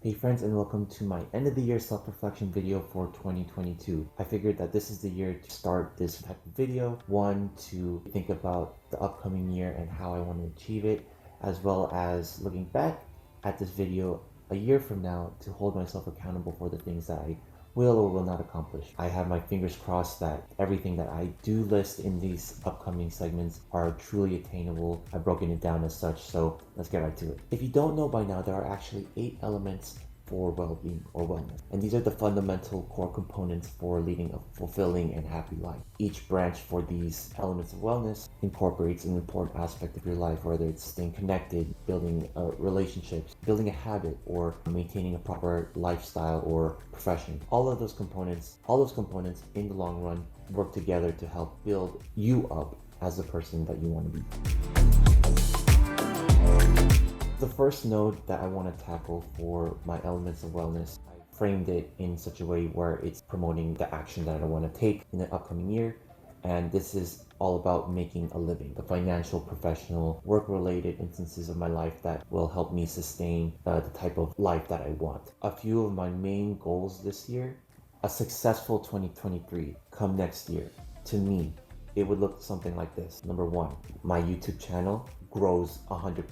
Hey friends, and welcome to my end of the year self-reflection video for 2022. I figured that this is the year to start this type of video. One, to think about the upcoming year and how I want to achieve it, as well as looking back at this video a year from now to hold myself accountable for the things that I will or will not accomplish. I have my fingers crossed that everything that I do list in these upcoming segments are truly attainable. I've broken it down as such, so let's get right to it. If you don't know by now, there are actually 8 elements for well-being or wellness. And these are the fundamental core components for leading a fulfilling and happy life. Each branch for these elements of wellness incorporates an important aspect of your life, whether it's staying connected, building relationships, building a habit, or maintaining a proper lifestyle or profession. All those components in the long run work together to help build you up as the person that you want to be. The first node that I want to tackle for my elements of wellness, I framed it in such a way where it's promoting the action that I want to take in the upcoming year. And this is all about making a living, the financial, professional, work-related instances of my life that will help me sustain the type of life that I want. A few of my main goals this year: a successful 2023 come next year. To me, it would look something like this. Number 1, my YouTube channel grows 100x.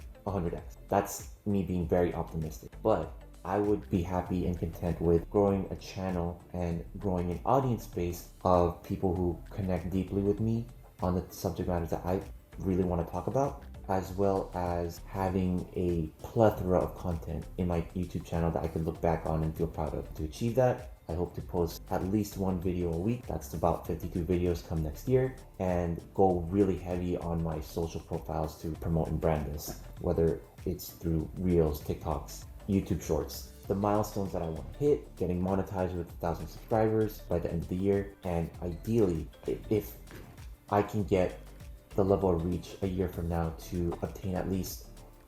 That's me being very optimistic, but I would be happy and content with growing a channel and growing an audience base of people who connect deeply with me on the subject matters that I really want to talk about, as well as having a plethora of content in my YouTube channel that I can look back on and feel proud of. To achieve that, I hope to post at least 1 video a week. That's about 52 videos come next year, and go really heavy on my social profiles to promote and brand this, whether it's through Reels, TikToks, YouTube Shorts. The milestones that I want to hit: getting monetized with 1,000 subscribers by the end of the year, and ideally, if I can get the level of reach a year from now to obtain at least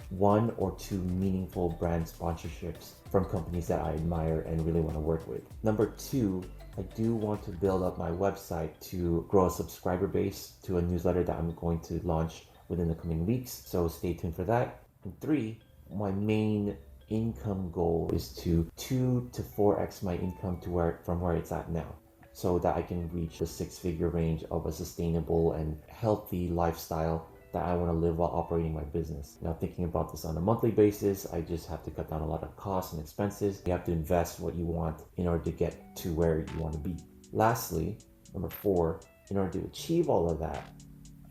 1 or 2 meaningful brand sponsorships from companies that I admire and really want to work with. Number 2, I do want to build up my website to grow a subscriber base to a newsletter that I'm going to launch within the coming weeks, so stay tuned for that. And 3, my main income goal is to 2 to 4x my income from where it's at now, so that I can reach the 6-figure range of a sustainable and healthy lifestyle that I want to live while operating my business. Now, thinking about this on a monthly basis, I just have to cut down a lot of costs and expenses. You have to invest what you want in order to get to where you want to be. Lastly, number 4, in order to achieve all of that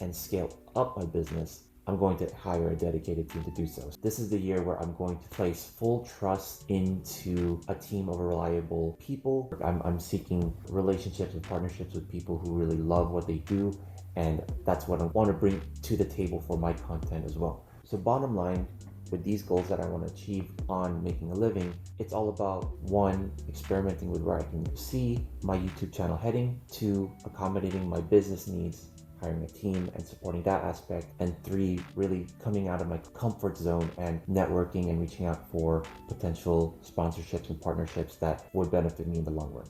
and scale up my business, I'm going to hire a dedicated team to do so. This is the year where I'm going to place full trust into a team of reliable people. I'm seeking relationships and partnerships with people who really love what they do, and that's what I want to bring to the table for my content as well. So bottom line, with these goals that I want to achieve on making a living, it's all about 1, experimenting with where I can see my YouTube channel heading; 2, accommodating my business needs, hiring a team and supporting that aspect; and 3, really coming out of my comfort zone and networking and reaching out for potential sponsorships and partnerships that would benefit me in the long run.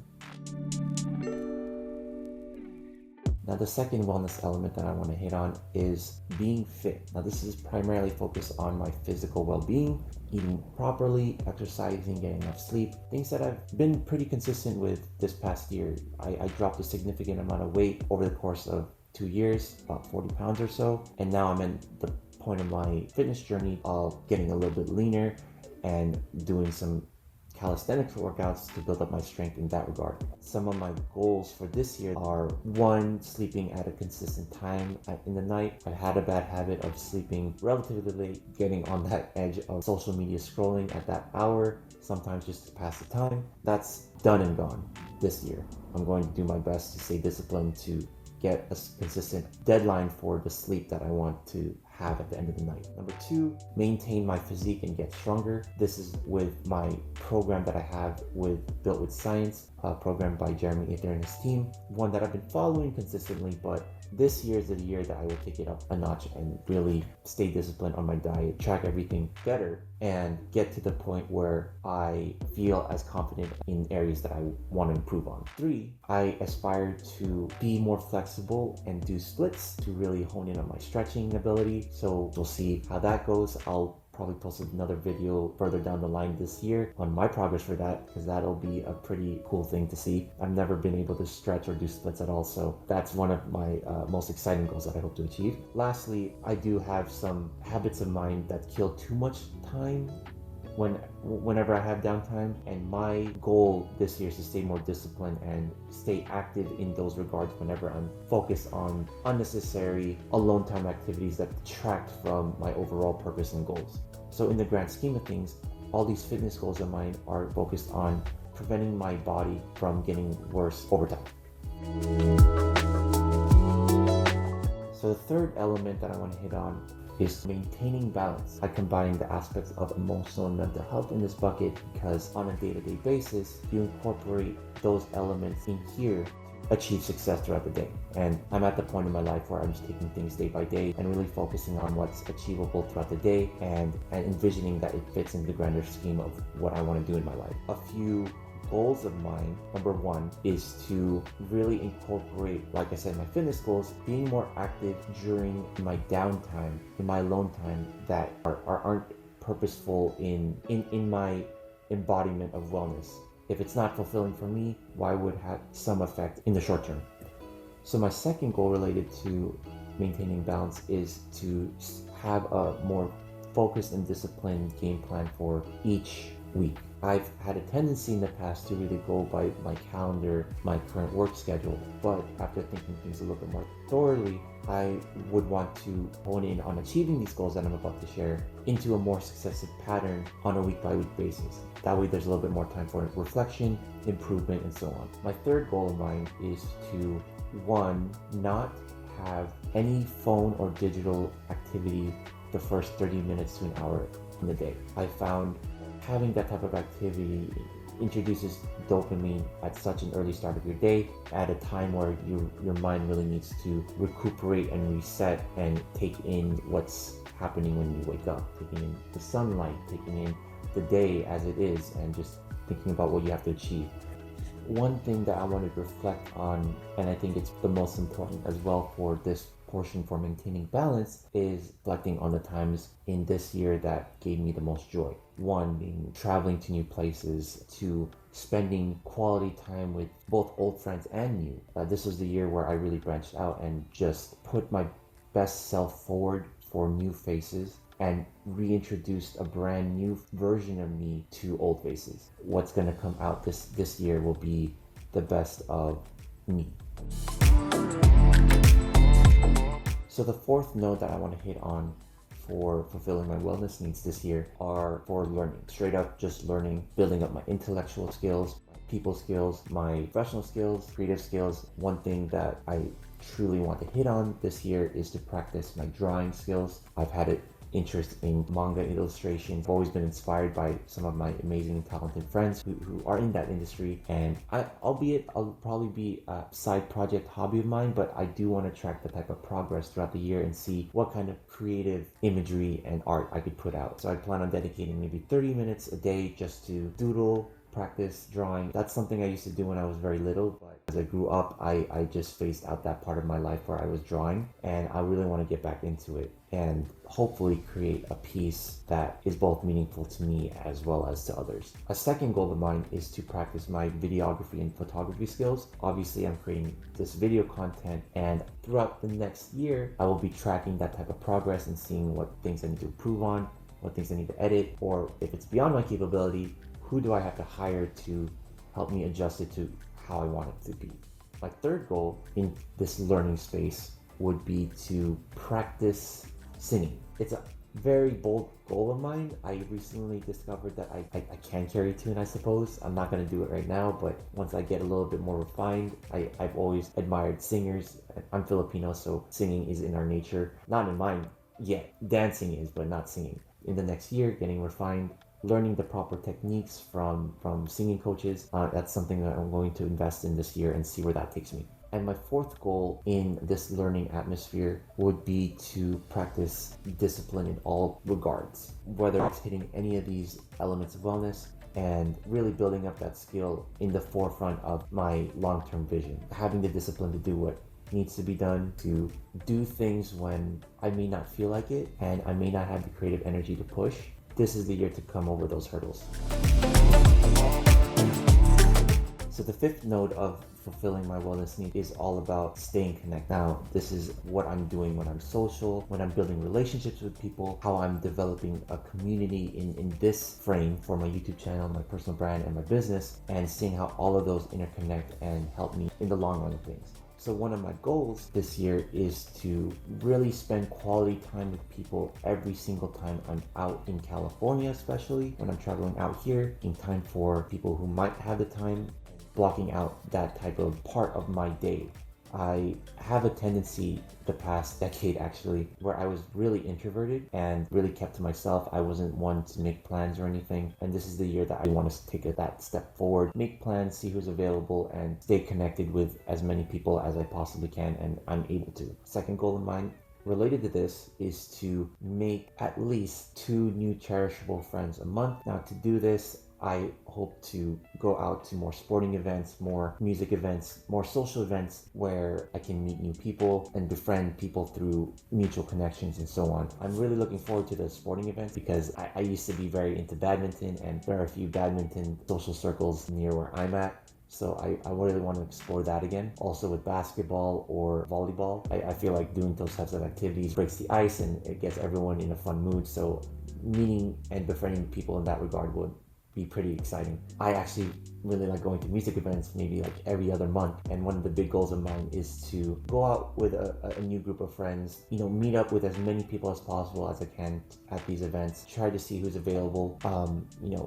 Now, the second wellness element that I want to hit on is being fit. Now, this is primarily focused on my physical well-being, eating properly, exercising, getting enough sleep, things that I've been pretty consistent with this past year. I dropped a significant amount of weight over the course of 2 years, about 40 pounds or so, and now I'm in the point of my fitness journey of getting a little bit leaner and doing some calisthenics workouts to build up my strength in that regard. Some of my goals for this year are: 1, sleeping at a consistent time in the night. I had a bad habit of sleeping relatively late, getting on that edge of social media scrolling at that hour, sometimes just to pass the time. That's done and gone this year. I'm going to do my best to stay disciplined to get a consistent deadline for the sleep that I want to have at the end of the night. Number 2, maintain my physique and get stronger. This is with my program that I have with Built with Science, a program by Jeremy Ether and his team, one that I've been following consistently, but this year is the year that I will take it up a notch and really stay disciplined on my diet, track everything better, and get to the point where I feel as confident in areas that I want to improve on. 3, I aspire to be more flexible and do splits to really hone in on my stretching ability. So we'll see how that goes. I'll probably post another video further down the line this year on my progress for that, because that'll be a pretty cool thing to see. I've never been able to stretch or do splits at all, so that's one of my most exciting goals that I hope to achieve. Lastly, I do have some habits of mine that kill too much time whenever I have downtime, and my goal this year is to stay more disciplined and stay active in those regards whenever I'm focused on unnecessary alone time activities that detract from my overall purpose and goals. So in the grand scheme of things, all these fitness goals of mine are focused on preventing my body from getting worse over time. So the third element that I want to hit on is maintaining balance. I combine the aspects of emotional and mental health in this bucket because on a day-to-day basis, you incorporate those elements in here to achieve success throughout the day. And I'm at the point in my life where I'm just taking things day by day and really focusing on what's achievable throughout the day and envisioning that it fits into the grander scheme of what I want to do in my life. A few goals of mine, number one, is to really incorporate, like I said, my fitness goals, being more active during my downtime, in my alone time, that aren't purposeful in my embodiment of wellness. If it's not fulfilling for me, why would it have some effect in the short term? So my second goal related to maintaining balance is to have a more focused and disciplined game plan for each week. I've had a tendency in the past to really go by my calendar, my current work schedule, but after thinking things a little bit more thoroughly, I would want to hone in on achieving these goals that I'm about to share into a more successive pattern on a week-by-week basis. That way there's a little bit more time for reflection, improvement, and so on. My third goal of mine is to, one, not have any phone or digital activity the first 30 minutes to an hour in the day. I found having that type of activity introduces dopamine at such an early start of your day, at a time where your mind really needs to recuperate and reset and take in what's happening when you wake up, taking in the sunlight, taking in the day as it is, and just thinking about what you have to achieve. One thing that I wanted to reflect on, and I think it's the most important as well for this portion for maintaining balance, is reflecting on the times in this year that gave me the most joy. One being traveling to new places, to spending quality time with both old friends and new. This was the year where I really branched out and just put my best self forward for new faces and reintroduced a brand new version of me to old faces. What's going to come out this year will be the best of me. So the fourth note that I want to hit on for fulfilling my wellness needs this year are for learning. Straight up just learning, building up my intellectual skills, my people skills, my professional skills, creative skills. One thing that I truly want to hit on this year is to practice my drawing skills. I've had an interest in manga illustration. I've always been inspired by some of my amazing and talented friends who are in that industry, and I'll probably be a side project hobby of mine, but I do want to track the type of progress throughout the year and see what kind of creative imagery and art I could put out. So I plan on dedicating maybe 30 minutes a day just to doodle, practice drawing. That's something I used to do when I was very little, but as I grew up, I just phased out that part of my life where I was drawing, and I really want to get back into it and hopefully create a piece that is both meaningful to me as well as to others. A second goal of mine is to practice my videography and photography skills. Obviously, I'm creating this video content, and throughout the next year, I will be tracking that type of progress and seeing what things I need to improve on, what things I need to edit, or if it's beyond my capability, who do I have to hire to help me adjust it to how I want it to be. My third goal in this learning space would be to practice singing. It's a very bold goal of mine. I recently discovered that I can carry a tune, I suppose. I'm not going to do it right now, but once I get a little bit more refined, I've always admired singers. I'm Filipino, so singing is in our nature. Not in mine yet. Dancing is, but not singing. In the next year, getting refined, learning the proper techniques from singing coaches. That's something that I'm going to invest in this year and see where that takes me. And my fourth goal in this learning atmosphere would be to practice discipline in all regards, whether it's hitting any of these elements of wellness and really building up that skill in the forefront of my long-term vision. Having the discipline to do what needs to be done, to do things when I may not feel like it and I may not have the creative energy to push. This is the year to come over those hurdles. So the fifth node of fulfilling my wellness need is all about staying connected. Now, this is what I'm doing when I'm social, when I'm building relationships with people, how I'm developing a community in this frame for my YouTube channel, my personal brand, and my business, and seeing how all of those interconnect and help me in the long run of things. So one of my goals this year is to really spend quality time with people every single time I'm out in California, especially when I'm traveling out here, in time for people who might have the time, blocking out that type of part of my day. I have a tendency the past decade actually where I was really introverted and really kept to myself. I wasn't one to make plans or anything, and this is the year that I want to take that step forward, make plans, see who's available, and stay connected with as many people as I possibly can and I'm able to. Second goal of mine related to this is to make at least 2 new cherishable friends a month. Now, to do this, I hope to go out to more sporting events, more music events, more social events where I can meet new people and befriend people through mutual connections and so on. I'm really looking forward to the sporting events because I used to be very into badminton, and there are a few badminton social circles near where I'm at. So I really want to explore that again. Also with basketball or volleyball, I feel like doing those types of activities breaks the ice and it gets everyone in a fun mood. So meeting and befriending people in that regard would be pretty exciting. I actually really like going to music events maybe like every other month, and one of the big goals of mine is to go out with a new group of friends, meet up with as many people as possible as I can at these events, try to see who's available.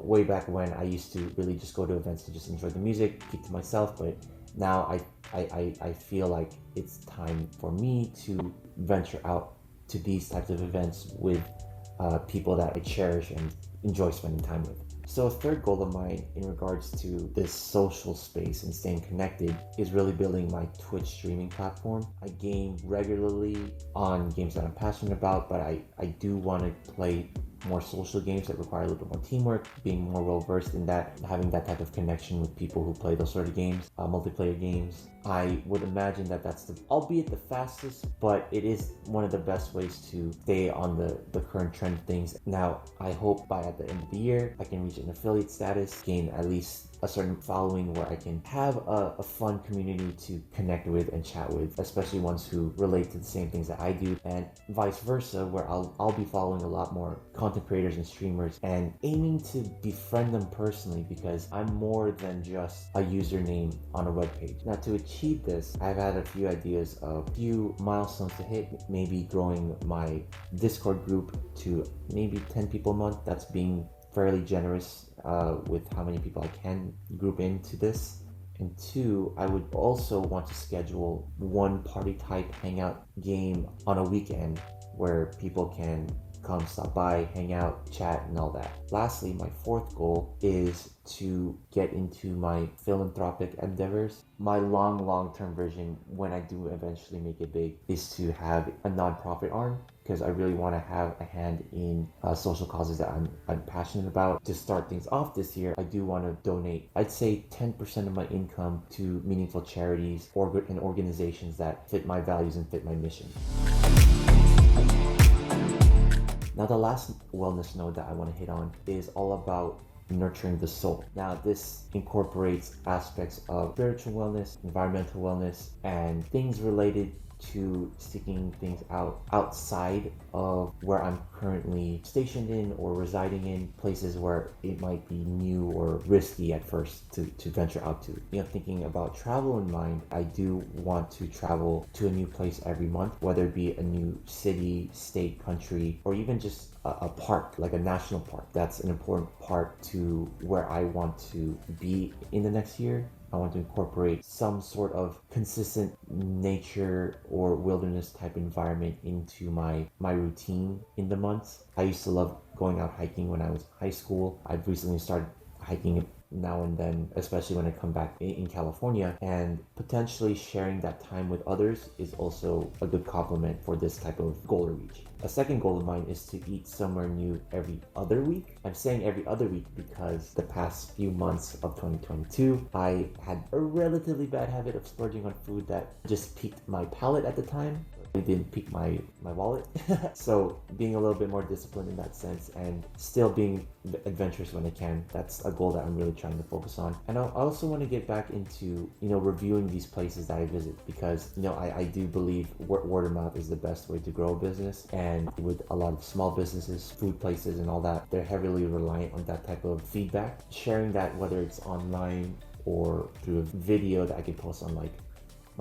Way back when I used to really just go to events to just enjoy the music, keep to myself, but now I feel like it's time for me to venture out to these types of events with people that I cherish and enjoy spending time with. So a third goal of mine in regards to this social space and staying connected is really building my Twitch streaming platform. I game regularly on games that I'm passionate about, but I do want to play more social games that require a little bit more teamwork, being more well versed in that, having that type of connection with people who play those sort of games, multiplayer games. I would imagine that that's albeit the fastest, but it is one of the best ways to stay on the current trend of things. Now, I hope by at the end of the year, I can reach an affiliate status, gain at least a certain following where I can have a fun community to connect with and chat with, especially ones who relate to the same things that I do, and vice versa, where I'll be following a lot more content creators and streamers and aiming to befriend them personally, because I'm more than just a username on a webpage. Now, to achieve this, I've had a few ideas of a few milestones to hit, maybe growing my Discord group to maybe 10 people a month. That's being fairly generous with how many people I can group into this. And 2, I would also want to schedule one party type hangout game on a weekend where people can come stop by, hang out, chat, and all that. Lastly, my 4th goal is to get into my philanthropic endeavors. My long-term vision, when I do eventually make it big, is to have a nonprofit arm, because I really want to have a hand in social causes that I'm passionate about. To start things off this year, I do want to donate, I'd say 10% of my income to meaningful charities and organizations that fit my values and fit my mission. Now, the last wellness node that I want to hit on is all about nurturing the soul. Now, this incorporates aspects of spiritual wellness, environmental wellness, and things related to seeking things out outside of where I'm currently stationed in or residing in, places where it might be new or risky at first to venture out to. Thinking about travel in mind, I do want to travel to a new place every month, whether it be a new city, state, country, or even just a park, like a national park. That's an important part to where I want to be in the next year. I want to incorporate some sort of consistent nature or wilderness type environment into my routine in the months. I used to love going out hiking when I was in high school. I've recently started hiking now and then, especially when I come back in California. And potentially sharing that time with others is also a good compliment for this type of goal to reach. A second goal of mine is to eat somewhere new every other week. I'm saying every other week because the past few months of 2022, I had a relatively bad habit of splurging on food that just piqued my palate at the time. It didn't pique my wallet. So being a little bit more disciplined in that sense and still being adventurous when I can, that's a goal that I'm really trying to focus on. And I also want to get back into, reviewing these places that I visit because, I do believe word of mouth is the best way to grow a business. And with a lot of small businesses, food places and all that, they're heavily reliant on that type of feedback. Sharing that, whether it's online or through a video that I can post on my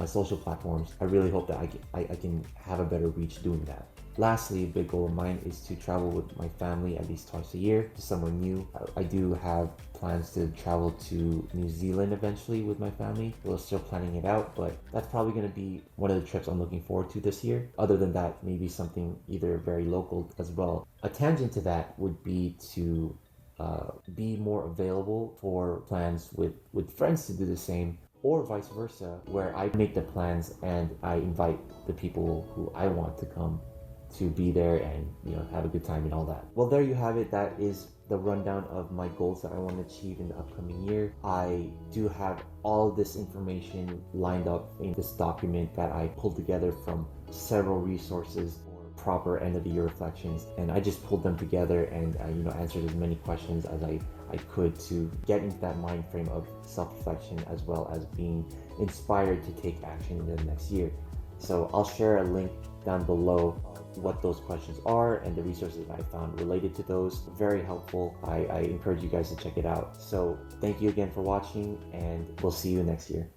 social platforms, I really hope that I can have a better reach doing that. Lastly, a big goal of mine is to travel with my family at least twice a year to somewhere new. I do have plans to travel to New Zealand eventually with my family. We're still planning it out, but that's probably going to be one of the trips I'm looking forward to this year. Other than that, maybe something either very local as well. A tangent to that would be to be more available for plans with friends to do the same, or vice versa, where I make the plans and I invite the people who I want to come to be there and have a good time and all that. Well, there you have it. That is the rundown of my goals that I want to achieve in the upcoming year. I do have all this information lined up in this document that I pulled together from several resources for proper end of the year reflections, and I just pulled them together and answered as many questions as I could to get into that mind frame of self-reflection as well as being inspired to take action in the next year. So I'll share a link down below what those questions are and the resources I found related to those. Very helpful. I encourage you guys to check it out. So thank you again for watching, and we'll see you next year.